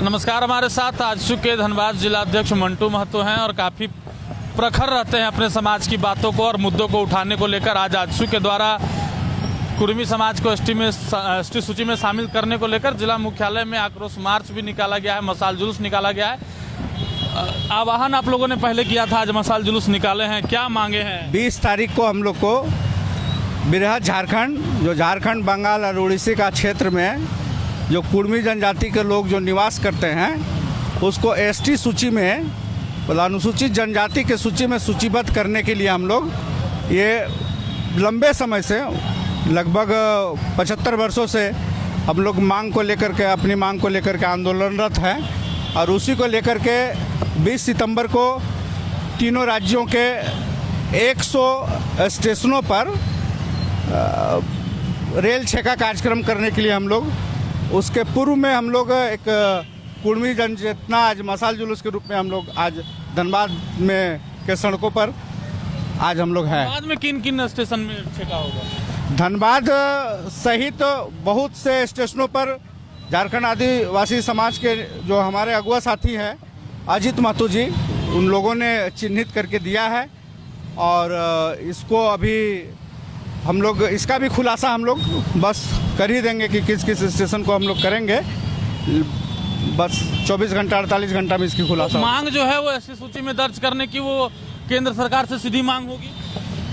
नमस्कार। हमारे साथ आजसू के धनबाद जिला अध्यक्ष मंटू महतो हैं और काफ़ी प्रखर रहते हैं अपने समाज की बातों को और मुद्दों को उठाने को लेकर। आज आजसू के द्वारा कुर्मी समाज को एसटी सूची में शामिल करने को लेकर जिला मुख्यालय में आक्रोश मार्च भी निकाला गया है, मशाल जुलूस निकाला गया है। आह्वान आप लोगों ने पहले किया था, आज मशाल जुलूस निकाले हैं, क्या मांगे हैं? 20 तारीख को हम लोग को बृहद झारखंड, जो झारखंड, बंगाल और उड़ीसा का क्षेत्र में जो कुर्मी जनजाति के लोग जो निवास करते हैं उसको एसटी सूची में, मतलब अनुसूचित जनजाति के सूची में सूचीबद्ध करने के लिए हम लोग ये लंबे समय से, लगभग 75 वर्षों से हम लोग मांग को लेकर के, अपनी मांग को लेकर के आंदोलनरत हैं। और उसी को लेकर के 20 सितंबर को तीनों राज्यों के 100 स्टेशनों पर रेल छेका कार्यक्रम करने के लिए हम लोग, उसके पूर्व में हम लोग एक कुर्मी जनचेतना आज मशाल जुलूस के रूप में हम लोग आज धनबाद में के सड़कों पर आज हम लोग हैं। धनबाद में किन किन स्टेशन में छेका होगा? धनबाद सहित बहुत से स्टेशनों पर झारखंड आदिवासी समाज के जो हमारे अगुआ साथी हैं अजित महतो जी, उन लोगों ने चिन्हित करके दिया है। और इसको अभी हम लोग, इसका भी खुलासा हम लोग बस कर ही देंगे कि किस किस स्टेशन को हम लोग करेंगे। बस 24 घंटा 48 घंटा में इसकी खुलासा। मांग जो है वो एसटी सूची में दर्ज करने की वो केंद्र सरकार से सीधी मांग होगी?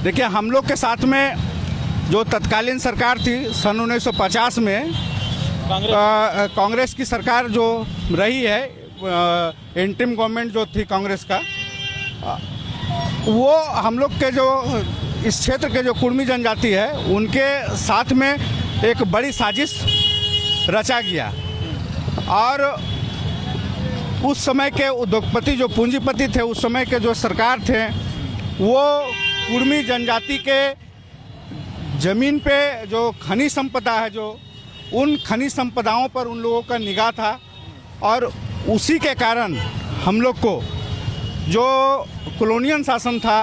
देखिए, हम लोग के साथ में जो तत्कालीन सरकार थी सन 1950 में, कांग्रेस की सरकार जो रही है, इंटरिम गवर्नमेंट जो थी कांग्रेस का, वो हम लोग के जो इस क्षेत्र के जो कुर्मी जनजाति है उनके साथ में एक बड़ी साजिश रचा गया। और उस समय के उद्योगपति, जो पूंजीपति थे, उस समय के जो सरकार थे, वो कुर्मी जनजाति के ज़मीन पे जो खनिज संपदा है, जो उन खनिज संपदाओं पर उन लोगों का निगाह था। और उसी के कारण हम लोग को जो कॉलोनियल शासन था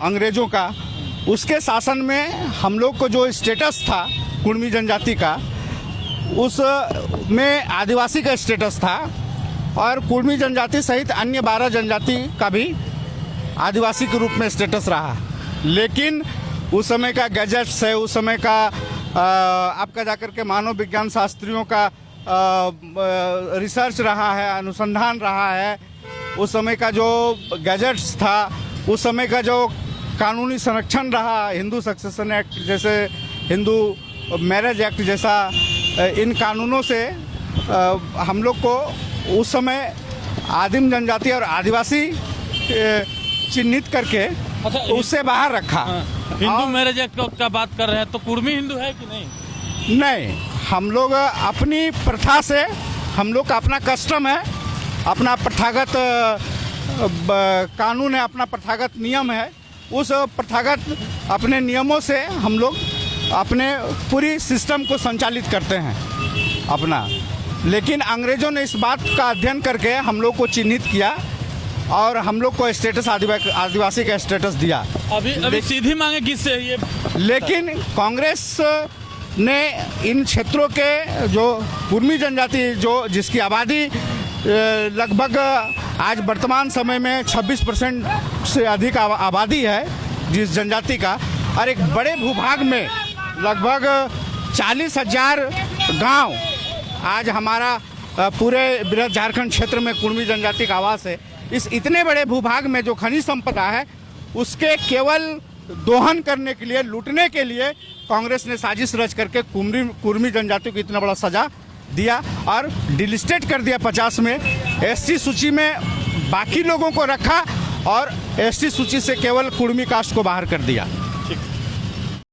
अंग्रेज़ों का, उसके शासन में हम लोग को जो स्टेटस था कुर्मी जनजाति का, उस में आदिवासी का स्टेटस था। और कुर्मी जनजाति सहित अन्य 12 जनजाति का भी आदिवासी के रूप में स्टेटस रहा। लेकिन उस समय का गैजेट्स है, उस समय का आपका जाकर के मानव विज्ञान शास्त्रियों का रिसर्च रहा है, अनुसंधान रहा है। उस समय का जो गैजेट्स था, उस समय का जो कानूनी संरक्षण रहा, हिंदू सक्सेशन एक्ट जैसे, हिंदू मैरिज एक्ट जैसा, इन कानूनों से हम लोग को उस समय आदिम जनजाति और आदिवासी चिन्हित करके उससे बाहर रखा। हिंदू मैरिज एक्ट का बात कर रहे हैं, तो कुर्मी हिंदू है कि नहीं? नहीं, हम लोग अपनी प्रथा से, हम लोग का अपना कस्टम है, अपना प्रथागत कानून है, अपना प्रथागत नियम है। उस प्रथागत अपने नियमों से हम लोग अपने पूरी सिस्टम को संचालित करते हैं अपना। लेकिन अंग्रेज़ों ने इस बात का अध्ययन करके हम लोग को चिन्हित किया और हम लोग को स्टेटस आदिवासी का स्टेटस दिया। अभी सीधी मांगे किससे ये? लेकिन कांग्रेस ने इन क्षेत्रों के जो कुर्मी जनजाति, जो जिसकी आबादी लगभग आज वर्तमान समय में 26% से अधिक आबादी है जिस जनजाति का, और एक बड़े भूभाग में लगभग 40,000 गांव आज हमारा पूरे बृहद झारखंड क्षेत्र में कुर्मी जनजाति का आवास है। इस इतने बड़े भूभाग में जो खनिज संपदा है उसके केवल दोहन करने के लिए, लूटने के लिए कांग्रेस ने साजिश रच करके कुर्मी जनजाति को इतना बड़ा सजा दिया और डिलिस्टेट कर दिया 50 में। एसटी सूची में बाकी लोगों को रखा और एसटी सूची से केवल कुर्मी कास्ट को बाहर कर दिया।